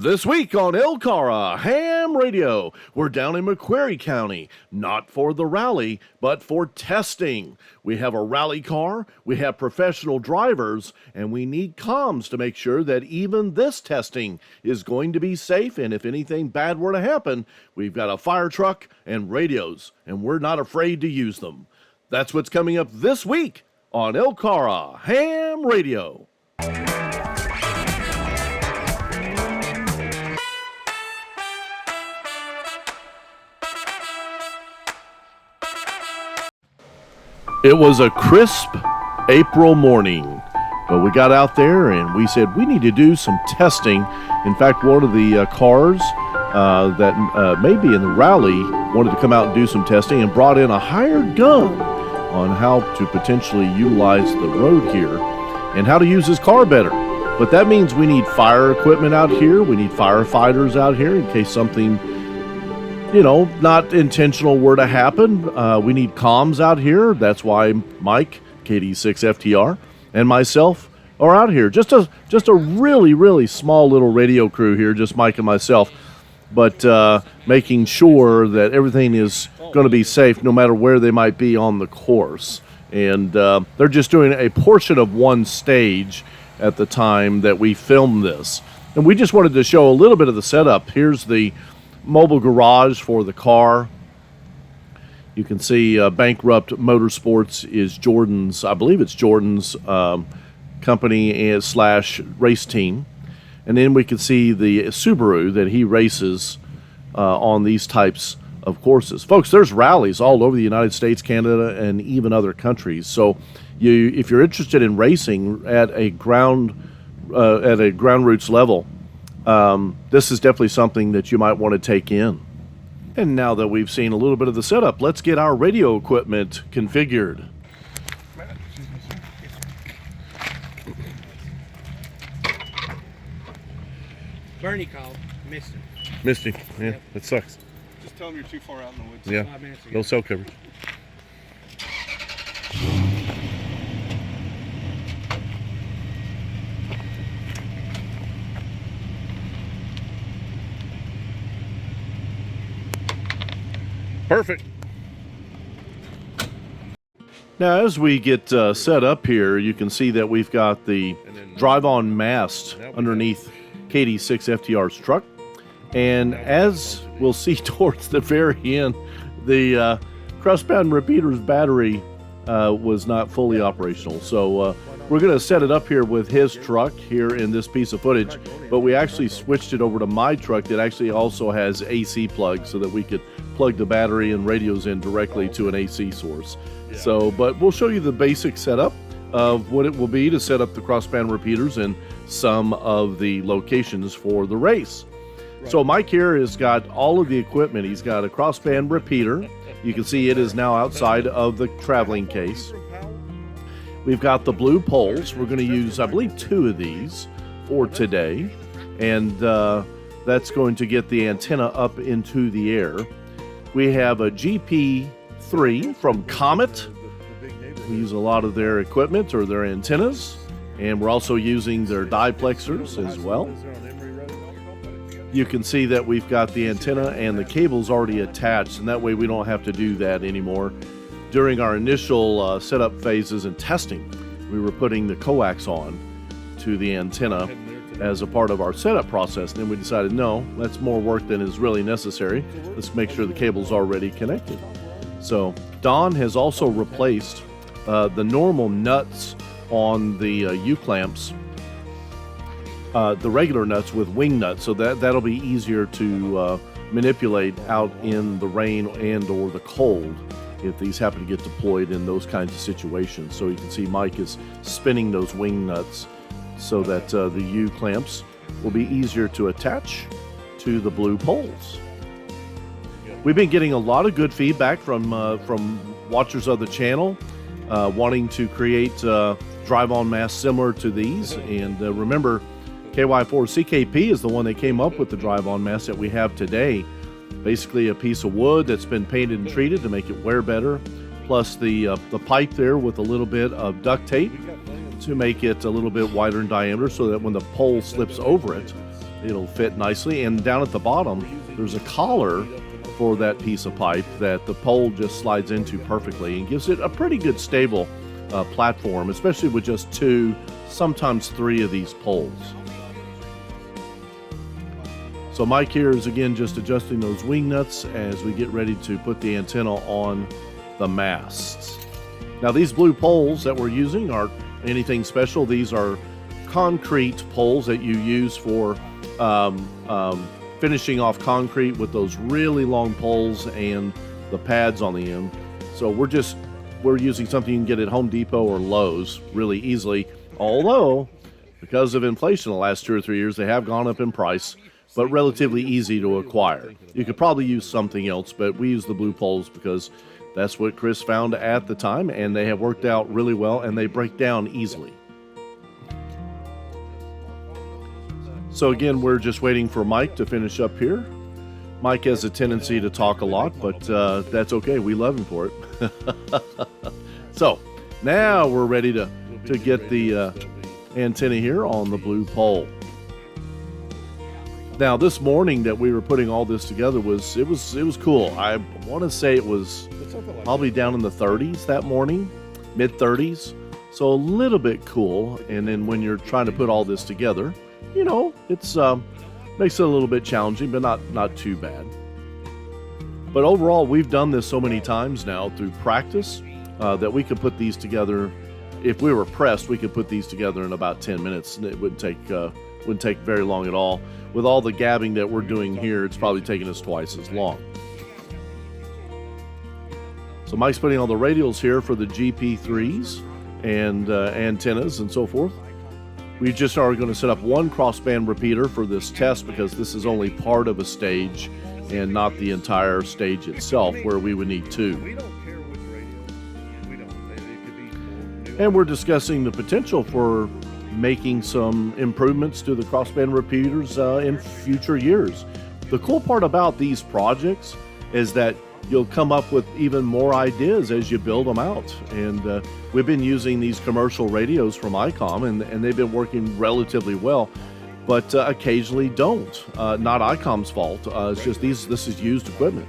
This week on LCARA HAMRadio, we're down in McQuarrie County, not for the rally, but for testing. We have a rally car, we have professional drivers, and we need comms to make sure that even this testing is going to be safe, and if anything bad were to happen, we've got a fire truck and radios, and we're not afraid to use them. That's what's coming up this week on LCARA HAMRadio. It was a crisp April morning, but we got out there and we said we need to do some testing. In fact, one of the cars that may be in the rally wanted to come out and do some testing and brought in a hired gun on how to potentially utilize the road here and how to use his car better. But that means we need fire equipment out here. We need firefighters out here in case something not intentional were to happen. We need comms out here. That's why Mike, KD6FTR, and myself are out here. Just a really, really small little radio crew here, just Mike and myself, but making sure that everything is going to be safe no matter where they might be on the course. And they're just doing a portion of one stage at the time that we filmed this. And we just wanted to show a little bit of the setup. Here's the mobile garage for the car. You can see Bankrupt Motorsports is Jordan's, I believe it's Jordan's company slash race team. And then we can see the Subaru that he races on these types of courses. Folks, there's rallies all over the United States, Canada, and even other countries. So if you're interested in racing at a ground roots level, this is definitely something that you might want to take in. And now that we've seen a little bit of the setup, let's get our radio equipment configured. Bernie called. Missed him. Yeah, yep. That sucks. Just tell him you're too far out in the woods. Yeah, 5 minutes ago. no cell coverage. Perfect. Now, as we get set up here, you can see that we've got the drive-on mast underneath KD6FTR's truck. And as we'll see towards the very end, the crossband repeater's battery was not fully operational. So we're going to set it up here with his truck here in this piece of footage. But we actually switched it over to my truck that actually also has AC plugs so that we could plug the battery and radios in directly to an AC source. So, but we'll show you the basic setup of what it will be to set up the crossband repeaters in some of the locations for the race. So Mike here has got all of the equipment. He's got a crossband repeater. You can see it is now outside of the traveling case. We've got the blue poles. We're going to use, I believe, 2 of these for today. And that's going to get the antenna up into the air. We have a GP3 from Comet. We use a lot of their equipment or their antennas. And we're also using their diplexers as well. You can see that we've got the antenna and the cables already attached, and that way we don't have to do that anymore. During our initial setup phases and testing, we were putting the coax on to the antenna as a part of our setup process. And then we decided, no, that's more work than is really necessary. Let's make sure the cable's already connected. So Don has also replaced the normal nuts on the U-clamps, the regular nuts with wing nuts, so that'll be easier to manipulate out in the rain and or the cold if these happen to get deployed in those kinds of situations. So you can see Mike is spinning those wing nuts so that the U-clamps will be easier to attach to the blue poles. We've been getting a lot of good feedback from watchers of the channel wanting to create drive-on masts similar to these. And remember, KY4CKP is the one that came up with the drive-on mast that we have today. Basically a piece of wood that's been painted and treated to make it wear better, plus the pipe there with a little bit of duct tape to make it a little bit wider in diameter so that when the pole slips over it, it'll fit nicely. And down at the bottom, there's a collar for that piece of pipe that the pole just slides into perfectly and gives it a pretty good stable platform, especially with just 2, sometimes 3 of these poles. So Mike here is again just adjusting those wing nuts as we get ready to put the antenna on the masts. Now these blue poles that we're using aren't anything special. These are concrete poles that you use for finishing off concrete with those really long poles and the pads on the end. So we're using something you can get at Home Depot or Lowe's really easily, although because of inflation the last 2 or 3 years, they have gone up in price, but relatively easy to acquire. You could probably use something else, but we use the blue poles because that's what Chris found at the time, and they have worked out really well, and they break down easily. So again, we're just waiting for Mike to finish up here. Mike has a tendency to talk a lot, but that's okay. We love him for it. So now we're ready to get the antenna here on the blue pole. Now this morning that we were putting all this together was cool. I want to say it was probably down in the 30s that morning, mid 30s. So a little bit cool. And then when you're trying to put all this together, you know, it's makes it a little bit challenging, but not too bad. But overall, we've done this so many times now through practice that we could put these together. If we were pressed, we could put these together in about 10 minutes, and it wouldn't take very long at all. With all the gabbing that we're doing here, it's probably taking us twice as long. So Mike's putting all the radials here for the GP3s and antennas and so forth. We just are going to set up 1 crossband repeater for this test because this is only part of a stage and not the entire stage itself, where we would need 2. And we're discussing the potential for making some improvements to the crossband repeaters in future years. The cool part about these projects is that you'll come up with even more ideas as you build them out. And we've been using these commercial radios from ICOM, and they've been working relatively well, but occasionally don't. Not ICOM's fault. It's just this is used equipment.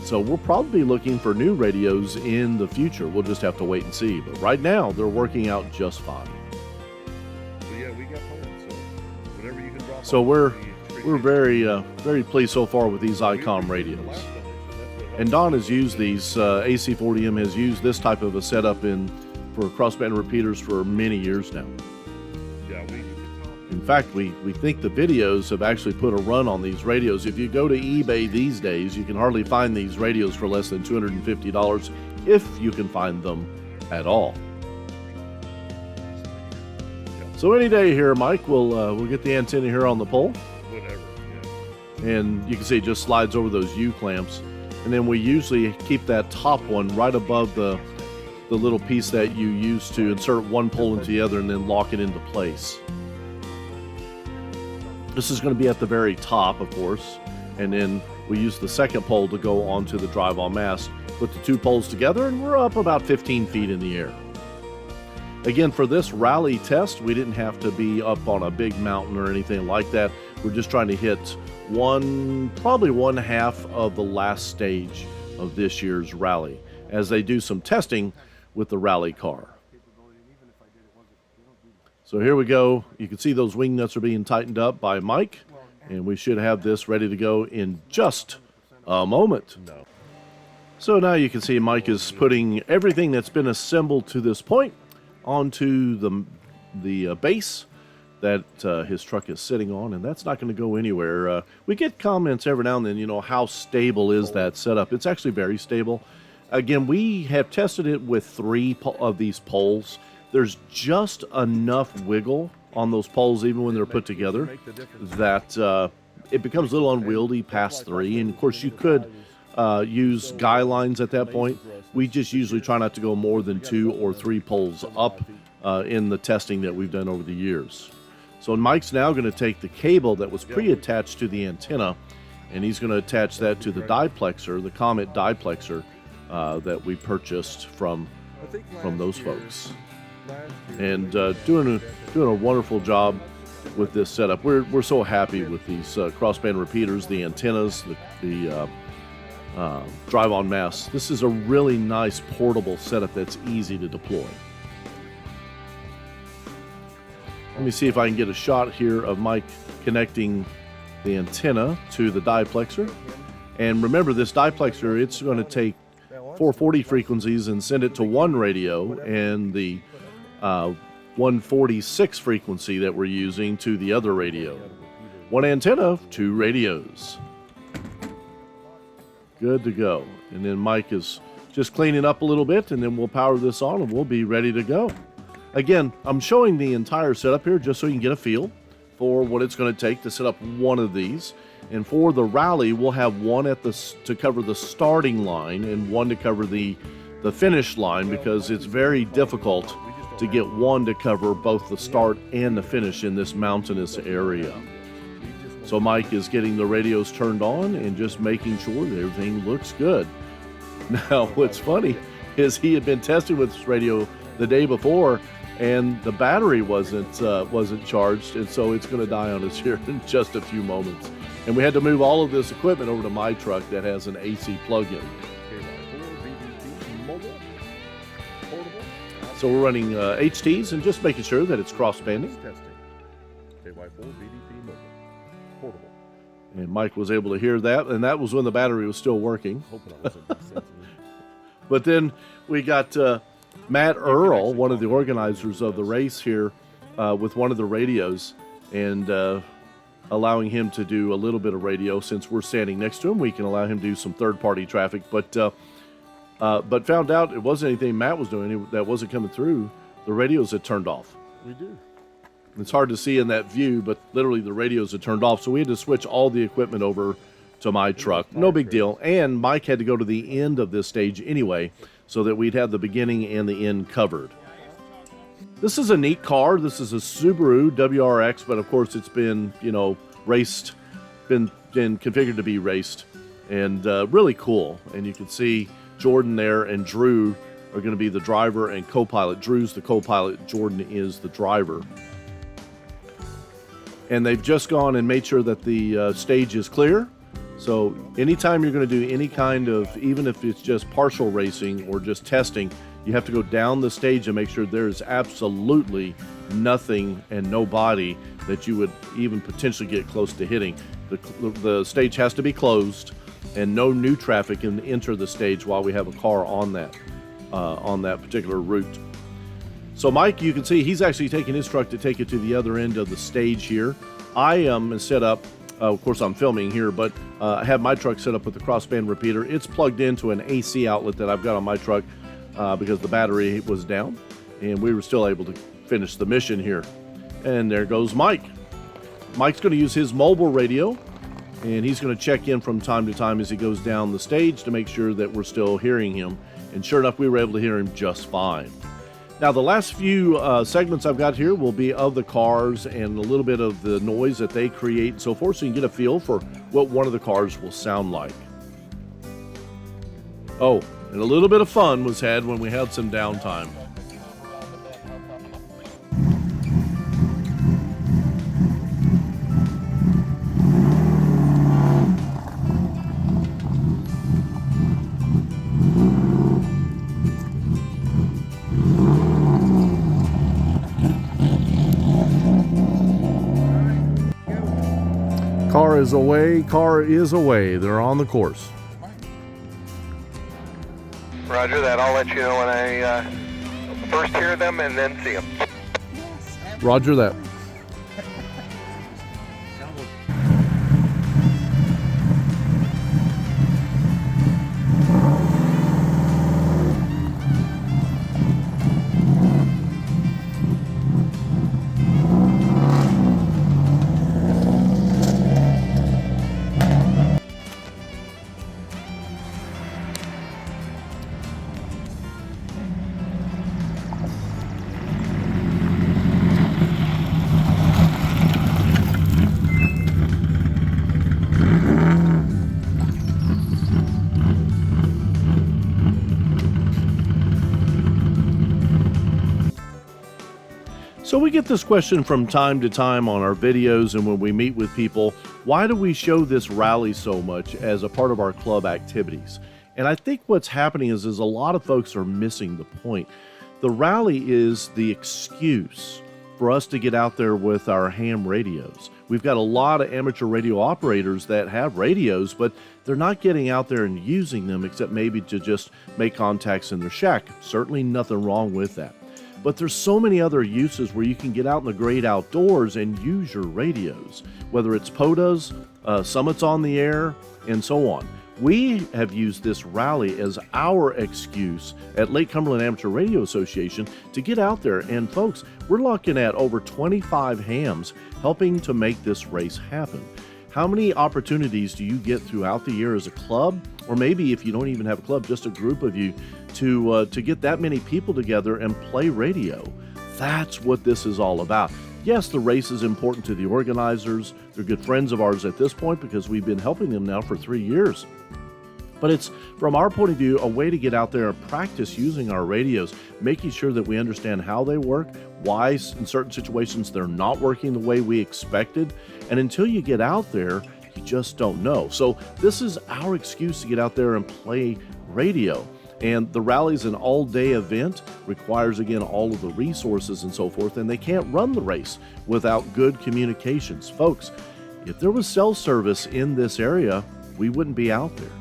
So we'll probably be looking for new radios in the future. We'll just have to wait and see. But right now, they're working out just fine. So we're very pleased so far with these ICOM radios. And Don has used these, AC40M has used this type of a setup for crossband repeaters for many years now. In fact, we think the videos have actually put a run on these radios. If you go to eBay these days, you can hardly find these radios for less than $250 if you can find them at all. So any day here, Mike, we'll get the antenna here on the pole. Whatever. Yeah. And you can see it just slides over those U-clamps. And then we usually keep that top one right above the little piece that you use to insert one pole into the other and then lock it into place. This is going to be at the very top, of course. And then we use the second pole to go onto the drive-on mast. Put the 2 poles together, and we're up about 15 feet in the air. Again, for this rally test, we didn't have to be up on a big mountain or anything like that. We're just trying to hit probably 1/2 of the last stage of this year's rally, as they do some testing with the rally car. So here we go. You can see those wing nuts are being tightened up by Mike, and we should have this ready to go in just a moment. So now you can see Mike is putting everything that's been assembled to this point onto the base that his truck is sitting on, and that's not going to go anywhere. We get comments every now and then, how stable is that setup? It's actually very stable. Again, we have tested it with 3 of these poles. There's just enough wiggle on those poles, even when they're put together, that it becomes a little unwieldy past 3. And of course, you could use guy lines at that point. We just usually try not to go more than 2 or 3 poles up in the testing that we've done over the years. So Mike's now going to take the cable that was pre-attached to the antenna, and he's going to attach that to the diplexer, the Comet diplexer that we purchased from those folks. And doing a wonderful job. with this setup. We're so happy with these crossband repeaters, the antennas, the drive-on mast. This is a really nice portable setup that's easy to deploy. Let me see if I can get a shot here of Mike connecting the antenna to the diplexer. And remember, this diplexer, it's going to take 440 frequencies and send it to one radio, and the 146 frequency that we're using to the other radio. One antenna, two radios. Good to go. And then Mike is just cleaning up a little bit, and then we'll power this on and we'll be ready to go. Again, I'm showing the entire setup here just so you can get a feel for what it's going to take to set up one of these. And for the rally, we'll have one to cover the starting line and one to cover the finish line, because it's very difficult to get one to cover both the start and the finish in this mountainous area. So Mike is getting the radios turned on and just making sure that everything looks good. Now, what's funny is he had been testing with this radio the day before, and the battery wasn't charged, and so it's going to die on us here in just a few moments. And we had to move all of this equipment over to my truck that has an AC plug-in. So we're running HTs and just making sure that it's cross-banding. And Mike was able to hear that, and that was when the battery was still working. But then we got Matt Earl, one of the organizers of the race here, with one of the radios, and allowing him to do a little bit of radio. Since we're standing next to him, we can allow him to do some third-party traffic. But found out it wasn't anything Matt was doing that wasn't coming through. The radios had turned off. We do. It's hard to see in that view, but literally the radios had turned off. So we had to switch all the equipment over to my truck. No big deal. And Mike had to go to the end of this stage anyway, so that we'd have the beginning and the end covered. This is a neat car. This is a Subaru WRX, but of course it's been, raced, been configured to be raced, and really cool. And you can see Jordan there and Drew are going to be the driver and co-pilot. Drew's the co-pilot, Jordan is the driver. And they've just gone and made sure that the stage is clear. So anytime you're going to do any kind of, even if it's just partial racing or just testing, you have to go down the stage and make sure there is absolutely nothing and nobody that you would even potentially get close to hitting. The stage has to be closed, and no new traffic can enter the stage while we have a car on that particular route. So Mike, you can see he's actually taking his truck to take it to the other end of the stage here. I am set up. Of course, I'm filming here, but I have my truck set up with the crossband repeater. It's plugged into an AC outlet that I've got on my truck because the battery was down, and we were still able to finish the mission here. And there goes Mike. Mike's going to use his mobile radio, and he's going to check in from time to time as he goes down the stage to make sure that we're still hearing him. And sure enough, we were able to hear him just fine. Now, the last few segments I've got here will be of the cars and a little bit of the noise that they create and so forth, so you can get a feel for what one of the cars will sound like. Oh, and a little bit of fun was had when we had some downtime. Car is away, car is away. They're on the course. Roger that. I'll let you know when I first hear them and then see them. Roger that. So we get this question from time to time on our videos and when we meet with people, why do we show this rally so much as a part of our club activities? And I think what's happening is a lot of folks are missing the point. The rally is the excuse for us to get out there with our ham radios. We've got a lot of amateur radio operators that have radios, but they're not getting out there and using them except maybe to just make contacts in their shack. Certainly nothing wrong with that. But there's so many other uses where you can get out in the great outdoors and use your radios, whether it's POTAs, summits on the air, and so on. We have used this rally as our excuse at Lake Cumberland Amateur Radio Association to get out there. And folks, we're looking at over 25 hams helping to make this race happen. How many opportunities do you get throughout the year as a club, or maybe if you don't even have a club, just a group of you, to get that many people together and play radio? That's what this is all about. Yes, the race is important to the organizers. They're good friends of ours at this point because we've been helping them now for 3 years. But it's, from our point of view, a way to get out there and practice using our radios, making sure that we understand how they work, why in certain situations they're not working the way we expected. And until you get out there, you just don't know. So this is our excuse to get out there and play radio. And the rally is an all-day event, requires, again, all of the resources and so forth, and they can't run the race without good communications. Folks, if there was cell service in this area, we wouldn't be out there.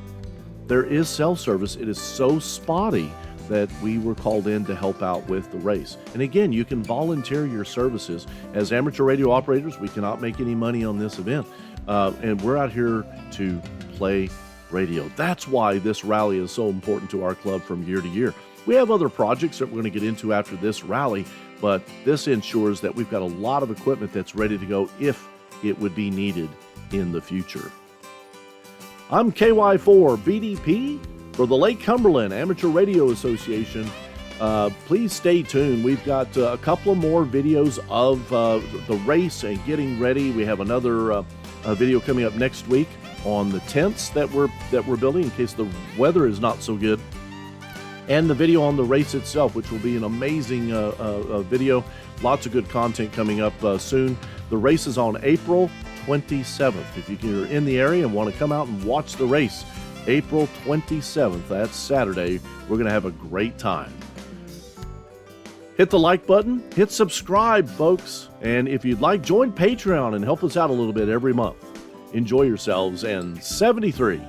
There is cell service. It is so spotty that we were called in to help out with the race. And again, you can volunteer your services. As amateur radio operators, we cannot make any money on this event, and we're out here to play radio. That's why this rally is so important to our club from year to year. We have other projects that we're going to get into after this rally, but this ensures that we've got a lot of equipment that's ready to go if it would be needed in the future. I'm KY4 BDP for the Lake Cumberland Amateur Radio Association. Please stay tuned. We've got a couple of more videos of the race and getting ready. We have another video coming up next week on the tents that we're building in case the weather is not so good, and the video on the race itself, which will be an amazing video. Lots of good content coming up soon. The race is on April 27th. If you're in the area and want to come out and watch the race, April 27th, that's Saturday, we're going to have a great time. Hit the like button, hit subscribe, folks, and if you'd like, join Patreon and help us out a little bit every month. Enjoy yourselves, and 73